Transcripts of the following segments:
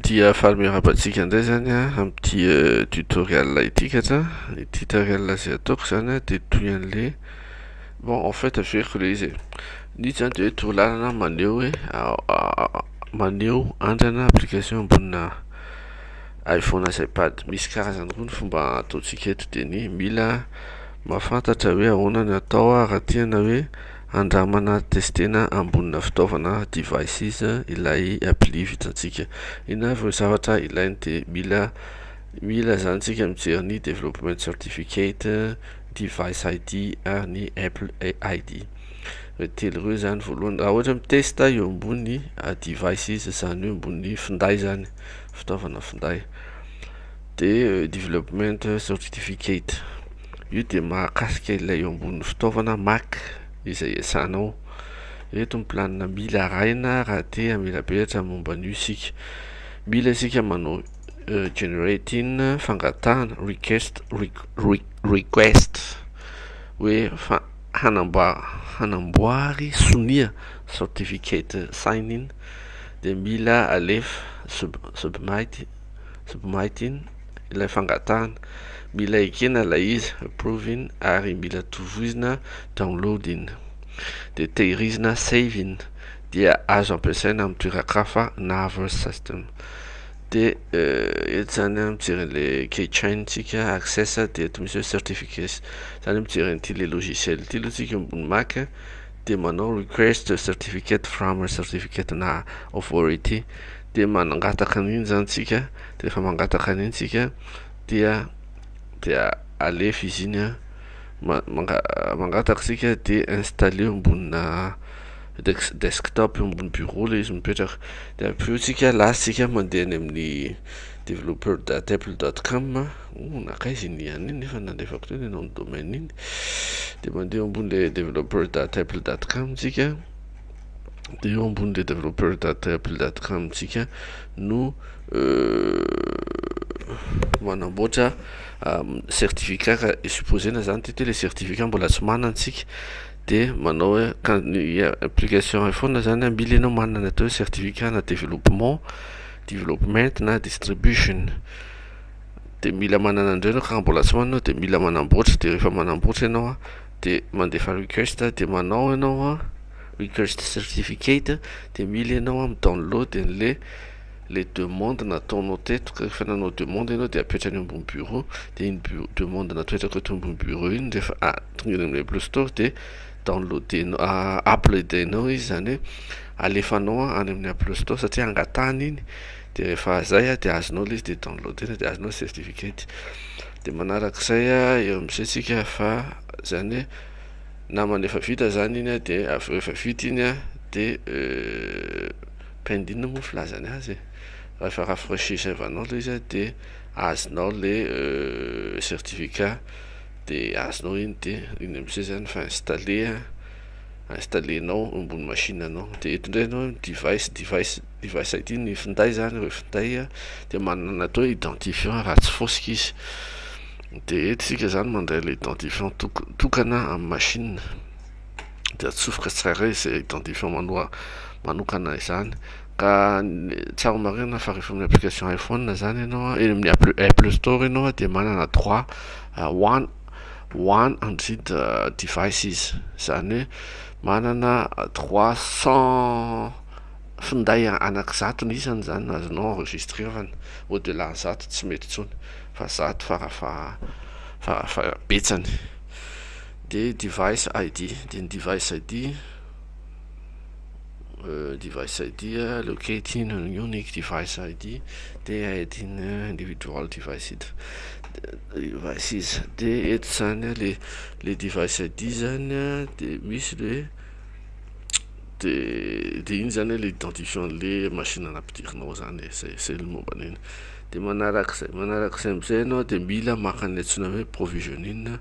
dia fahamerapantsika indray zany a amin'ity tutoriel ity ka za ity tutoriel zay ataoko zany a de toy an'le bon en fait averiko le izy ny zany de hoe torolalana maneho hoe maneho andrana application ambonina iPhone sy iPad. Misy karazany roa ny fomba ataontsika eto de ny mila mahafantatra hoe ahoana ny atao raha tiana hoe andramana testena ambonina fitaovana devices ilay appli vitantsika. Ina vô zavatra ilainy de mila zany tsika mijery ny development certificate, device ID ary ny Apple ID. Telo reo zany voalohany raha ohatra mitesta eo ambony devices zany eo ambony finday zany fitaovana finday de development certificate io de mahakasika ilay eo ambony fitaovana Mac izay esanao. Eto ny planina mila arahina raha te amela belatra momba an'io sika. Mila sika manao generating fangatahana request hoe hanamboary sonia certificate sign in de mila alefa submitting ilay fangatahana, mila ekena ilay izy approving ary mila tovoizina downloading de tehirizina saving dia azo ampiasaina amin'ny toeran-kafa na hafa system. De eto zany mijery le keychain tsika access de eto misy hoe certification zany mijery an'ity le logiciel ity aloha tsika ambony Mac de manao request certificate from a certificate na authority de manangataka an'iny zany tsika de rehefa mangataka an'iny tsika dia alefa izy iny mangataka sika de installer ambonina desktop eo ambony bureau le izy mipetraka de apio tsika lasitsika mandeha any amin'ny developer.apple.com nakaizy niany iny nefa nandefako teo nanao ny domaine iny de mandeha ambony le developer.apple.com tsika de eo ambony le developer.apple.com tsika no manamboatra certificat ka supposena zany ty le certificat mbola tsy manantsika de manao hoe ny application iPhone zany mila anao manana atao certificat na development na distribution de mila manana andreo anao ka mbola tsy manana de mila manamboatra de rehefa manamboatra ianao de mandefa request de manao ianao request certificate de mila ianao download le demande nataonao teto ka rehefa nanao demande ianao de apetrany ambony bureau de iny demande natoetraka eto ambony bureau iny rehefa tongany amin'ny Apple Store de downloadenao uploadenao izy zany hoe alefanao any amin'ny Apple Store satria angatahany iny de rehefa zay de azonao le izy de downloadena de azonao certificate. De manarak'izay eo am'izay tsika fa zany hoe na manefa vita zany iny de rehefa vita iny de pending moa filazany azy rehefa rafraîchisevanao le izy de azonao le certificat de azonao iny de iny am'izay zany fa installenao ambony machine anao de eto ndray anao device ID ny finday zany reo finday de manana atao identifiant raha tsy fosika izy de eto sika zany mandray le identifiant tokana amin'ny machine de atsofoka tsara izy identifiant manokana izany ka tsara marina fa rehefa amin'ny application iPhone zany ianao eny amin'ny Apple Store ianao de manana droit 100 devices zany hoe manana 300 finday anankizato isany zany azonao enregistrer fa au delà zato tsy mety tsony fa zato fara betsany de device ID de ny device ID locating an unique device ID de adding individual devices de eto zany le device ID zany de misy le de iny zany le identifiant le machine anampidirinao zany zay le momba an'iny de manarak'izay am'izay anao de mila maka an'le antsoina hoe provisioning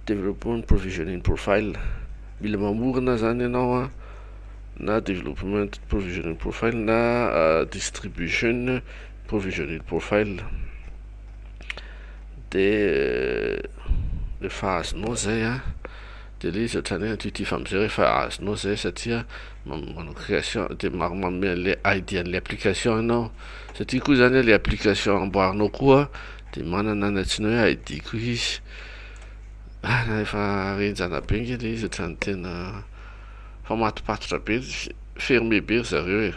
development provisioning profile mila mamorona zany ianao na development provisioning profile na distribution provisioning profile de rehefa azonao zay dia ilay izy ohatrany hoe intuitif am'izay rehefa azonao zay satria manao création dia manome an'le idea an'le application ianao satria koa zany le application amboarinao koa dia manana ny antsoina hoe ID koa izy efa renjana be nge le izy ohatrany tena fa matopatotra be fermé be ry zareo e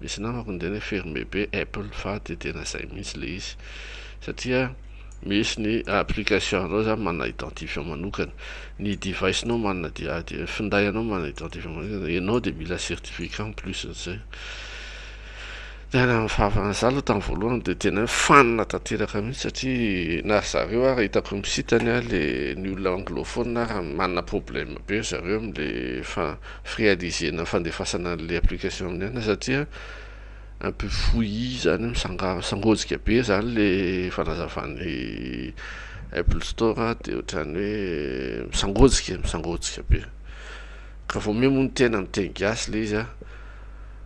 misy namako ndeny hoe fermé be Apple fa dia tena zay mihitsy le izy satria misy ny application anao zany manana identifiant manokana ny device nao manana finday anao manana identifiant manokana ianao dia mila certificat en plus zay tena mifahafan'izay aloha tamin'ny voalohany dia tena fanina tanteraka mihitsy satria na zareo raha hitako misitany le ny olona anglophone raha manana problème be zareo am'le firéalisena fandefasana an'le application amin'ny ana satria un peu fouillis zany misangotsika be zany le fanazavany Apple Store dia ohatrany hoe misangotsika be ka vao miha tena miteny gasy le izy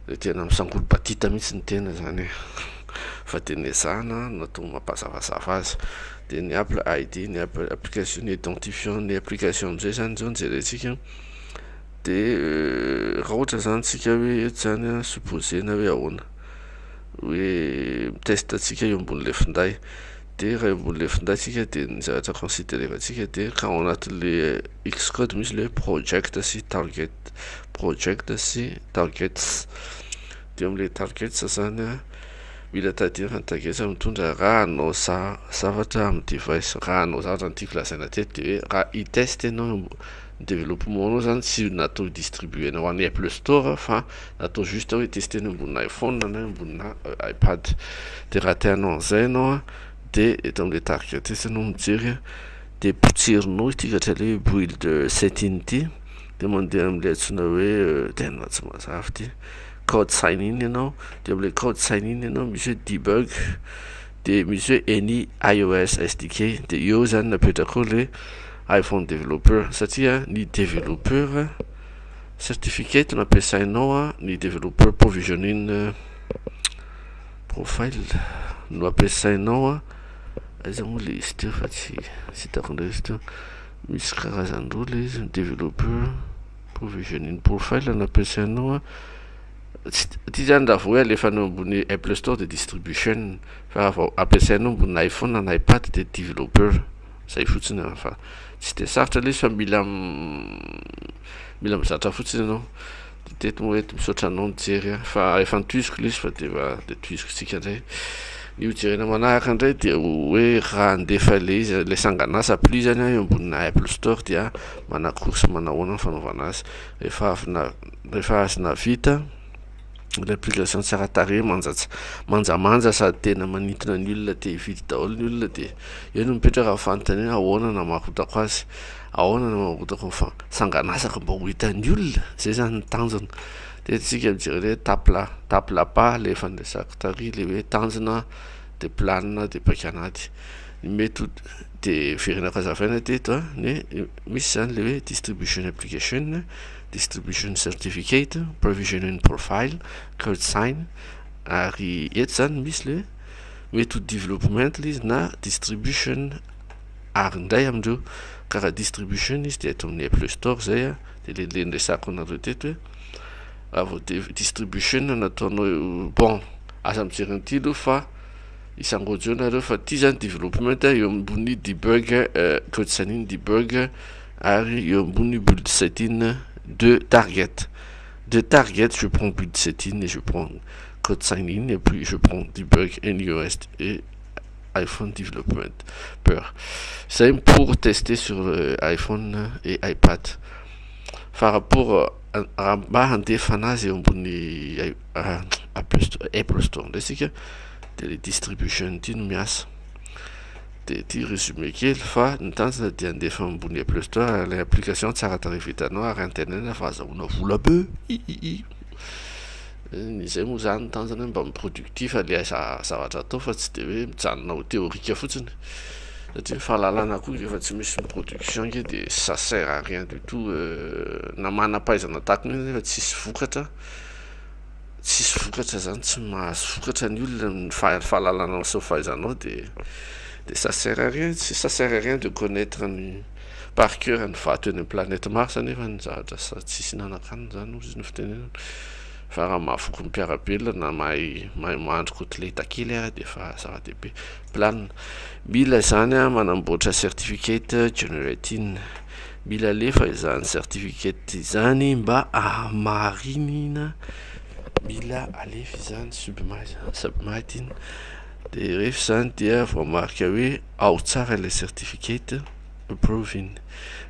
le tena misangolo batita mihitsy ny tena zany fa tenezana natao mampazavazava azy dia ny Apple ID ny application ny identifiant ny application am'izay zany zao jerentsika dia raha ohatra zany tsika hoe eto zany supposena hoe ahoana hoe mitestatsika eo ambon'le finday dia raha eo ambon'le finday tsika dia ny zavatra considérevantsika dia ka ao anatin'le Xcode misy le project sy targets dia am'le targets zany mila tadina fa ny targets mitondra raha anao zavatra amin'ny device raha anao zavatra nytiako lazaina teto dia hoe raha hiteste ianao ny développement anao zany tsy natao distribuena ho an'ny Apple Store fa natao juste hoe testena ambonina iPhone na ambonina iPad dia raha tianao an'izay ianao dia eto am'le targets ianao mijery dia potserinao itikatra le build setting ty dia mandeha am'le antsoina hoe tena tsy mazava ty code sign in ianao dia am'le code sign in ianao misy hoe debug dia misy hoe any iOS SDK dia eo zany napetraka le iPhone developer satria ny développeur certificate no ampiasainao ny développeur provisioning profile no ampiasainao aiza moa le izy teo fa tsy hitako indray izy teo misy karazany roa le izy ny développeur provisioning profile no ampiasainao ty zany raha vao hoe alefanao ambony Apple Store de distribution fa raha vao ampiasainao ambony iPhone na iPad de développeur zay fotsiny fa tsy de sarotra le izy fa mila mizatra fotsiny ianao teto moa eto misaotra anao nijery fa efa nitohiziko le izy fa de tohiziko tsika indray io jerena manaraka indray dia hoe raha andefa le izy le sanganasa plus zany eo ambonina Apple Store dia manakory manahoana ny fanaovana azy rehefa azy navita l'application tsara tarehy manjamanja sady tena manintona ny olona te hividy daholo ny olona dia eo no mipetraka raha fanontany hoe ahoana na marotako azy ahoana na marotako fa sanganasaka mba ho hitan'ny olona zay zany ny tanjona dia tsika mijery le tapla pas le fandraisako tary le hoe tanjona de planina de pakianaty ny méthode de verina hazavaina teto misy zany le hoe distribution application distribution certificate provisioning profile code sign ary eto zany misy le méthode development le izy na distribution ary ndray amindreo karaha distribution izy de eto amin'ny Apple Store zay de le nresako anareo teto hoe raha vao distribution nataonao bon asa mijery an'ity aloha fa isangojo nareo fa ty zany development eo ambony debug code sign debug ary eo ambony build setting de target je prends build setting et je prends code sign in et puis je prends debug NUS et iPhone development c'est pour tester sur iPhone et iPad par rapport mba handefana azy eo ambony Apple Store ndrasika de le distribution ty no miasa de ty résumé kely fa ny tanjona dia andefa ambony Apple Store le application tsara tarehy vitanao ary antenana fa azahoana vola be izay moa zany ny tanjona mba miproductif le zavatra atao fa tsy de hoe mijanona ho théorique fotsiny satria fahalalana koa rehefa tsy misy production nge de ça sert à rien du tout na manam-pahaizana tahaka ny fa tsisy vokatra zany tsy mahazo vokatra ny olona ny fahalalana sy fahaizanao de ça sert à rien de connaître par cœur ny vato eny planète Mars nefa ny zavatra tsisy nanakany zany izy ny fitenenana fa raha mahavoky mpiarabelona na mahay mahandro kotleta kely de fa zava-dehibe planina. Mila zany manamboatra certificate generating, mila alefa izany certificate izany mba hamarinina, mila alefa izany submitting de rehefa zany dia voamarika hoe ao tsara le certificate approving.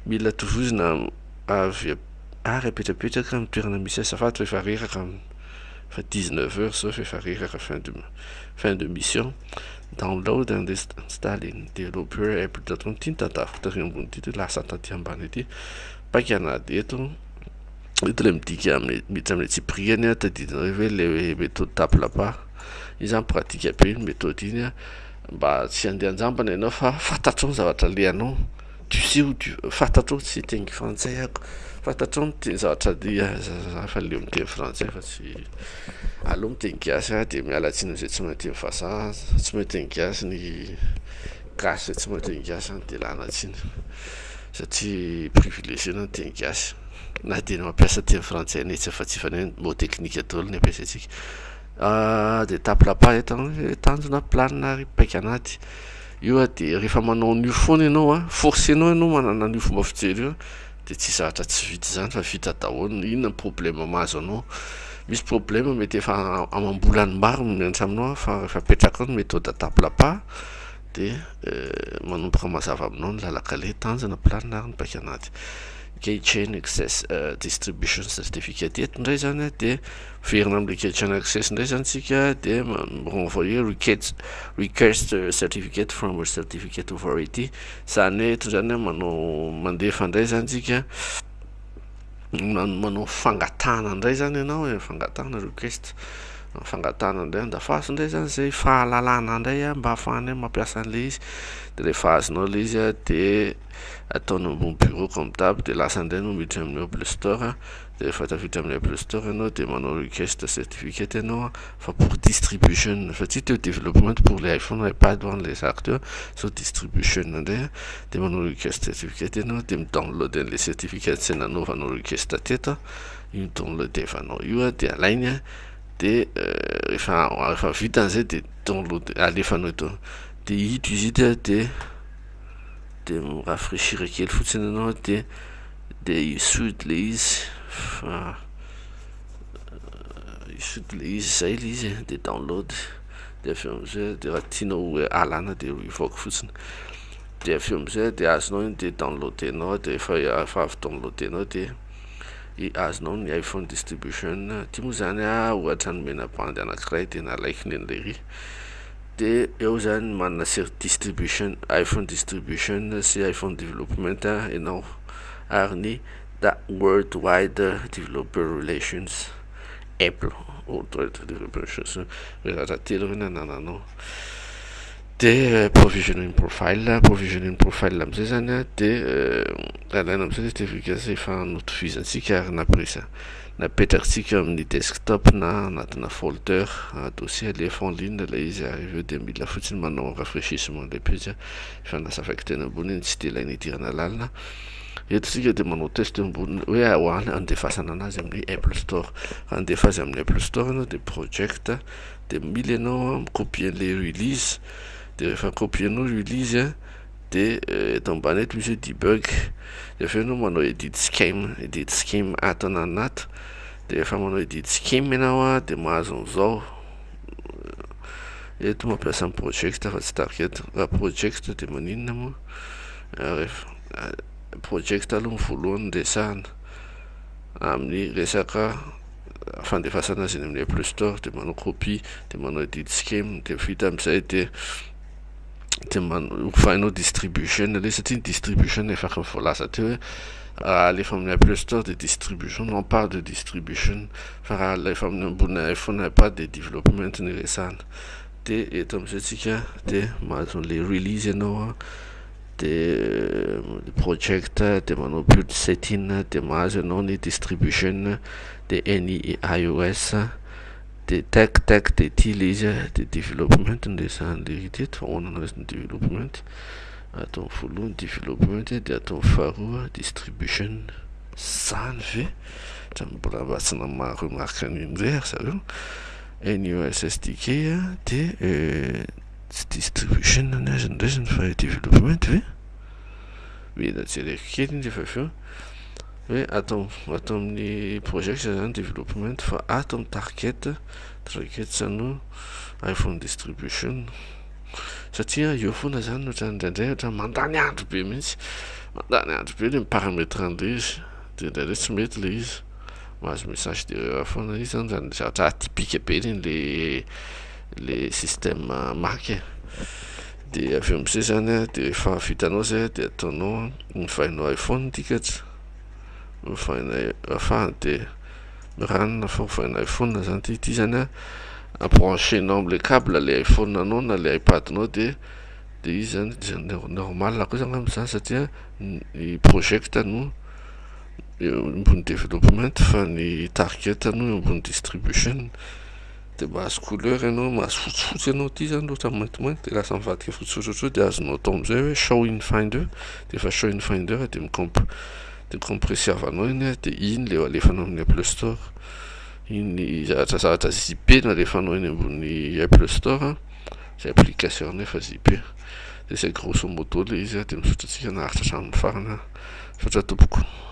Mila tovozina avy ary apetrapetraka amin'ny toerana misy azafady fa efa reraka fa 19h zao fa efa reraka fin de mission. Download and installing developer app.com ty tadaviko tary ambony ty lasa taty ambany ety pakianady eto le midika miditra amin'ny tsipriany tadidina hoe le méthode tape la part izy zany pratika be méthode iny mba tsy andeha anjambana ianao fa fantatrao ny zavatra leanao tu sais où tu fantatrao tsy teny frantsay ako fantatrao miteny zavatra fa leo miteny frantsay fa tsy aloha miteny gasy de miala tsiny zay tsy mateny vazaha tsy mateny gasy ny gasy tsy mateny gasy de lana tsiny satria privilégié na teny gasy na de mampiasa teny frantsay netsy fa tsy faneny mot technique daholo ny ampiasatsika. De tape la part tanjona planina ary paika anaty io de rehefa manao an'io foana ianao forcenao ianao manana an'io fomba fijery io de tsy zavatra tsy vita zany fa vita daholo. Inona ny problème mahazo anao? Misy problème mety efa amam-bolany maro mianatra aminao fa rehefa apetraka ny méthode tape la part de manomboka mazava aminao ny lalakale tanjona planina ary ny paika anaty. Keychain access distribution certificate eto indray zany de verina am'le keychain access indray zany tsika de renvoyer request certificate from a certificate authority zany eto zany manao mandefa indray zany tsika manao fangatana indray zany ianao fangatana request fangatana indray andafaso indray zany zay fahalalana indray mba hafahany mampiasa an'le izy de rehefa azonao le izy de ataonao ambony bureau comme d'hab de lasa indray no miditra amin'ny Apple Store de rehefa tafiditra amin'ny Apple Store ianao de manao request certificate ianao fa pour distribution satria teo développement pour les iPhone iPad hoan'le zaka teo so distribution indray de manao request certificate ianao de mi-download an'le certificate sy nanovanao request teto io downloadevanao io de alainy de rehefa vita an'izay de download alefanao eto de hito izy ity de rafraîchir kely fotsiny ianao de isody le izy fa isody le izy zay le izy de download de avy eo am'izay de raha tianao alana de revoke fotsiny de avy eo am'izay de azonao iny de downloadenao de efa avy downloadenao de azonao ny iPhone distribution ty moa zany ohatra nomena bandy anankiray de nalaiky ny an'le ry de eo zany manana distribution iPhone distribution sy iPhone development ianao ary ny da worldwide developer relations Apple worldwide developer relations raha telo reny anananao de provisioning profile am'izay zany de alaina am'izay certificat efa notifizantsika ary napetrakintsika amin'ny desktop na anatina folder dossier alefa en ligne le izy arrive eo de mila fotsiny manao rafraîchissement le page efa nasafaky teny ambony iny tsy de ilainy idirana lalina eto sika de manao test ambony hoe ahoany andefasana anazy amin'ny Apple Store raha andefazy amin'ny Apple Store ianao de project de mila ianao copier le release de rehefa copienao release de eto ambany eto misy hoe debug de avy eo ianao manao edit scheme ato ananato de rehefa manao edit scheme ianao de mahazo an'izao eto mampiasa ny project fa tsy tarika eto raha project de maninona moa rehefa project aloha ny voalohany resahana amin'ny resaka fandefasana azy amin'ny Apple Store de manao copie de manao edit scheme de vita am'izay de hofainao distribution le satria ny distribution efa voalaza teo hoe raha alefa amin'ny Apple Store de distribution on parle de distribution fa raha alefa amin'ny ambony iPhone iPad de development ny resahana de eto am'izay tsika de mahazo le release ianao de project de manao build setting de mahazo ianao ny distribution de ny iOS de tech de ty le izy de development nresahany le ry teto fa hoanana azy ny development atao voalohany development dia atao faharoa distribution zany ve mbola mba tsy namaro marika an'iny zay ary zareo NUSSDK de tsy distribution ny azy ndraisiny fa development ve mila jereko kely iny rehefa avy eo hoe atao amin'ny project zany development fa atao amin'ny target zany iPhone distribution satria eo foana zany ohatran'indraindray ohatran'ny mandany andro be mihitsy le miparamètre an'le izy de indraindray tsy mety le izy mahazo message d'erreur foana izy zany zavatra atypique be iny le système Mac de avy eo am'izay zany de rehefa vitanao zay de ataonao mivainao iPhone dikatra afahany de miranona fa mivaina iPhone zany ty zany branché-nao am'le câble le iPhone anao na le iPad-nao de izy zany normal koa zany am'izany satria ny project no ambony development fa ny target no ambony distribution de mahazo couleur ianao mahazo fotsifotsy ianao ty zany loatra maintimainty de lasa mivadika fotsifotsy de azonao atao am'izay hoe show in finder de efa show in finder de compressiavanao iny de iny le alefanao amin'ny Apple Store iny zavatra zip no alefanao iny ambony Apple Store zay application efa zip de zay grosso modo le izy de misaotra antsika naharitra hatramin'ny farana sotra tompoko.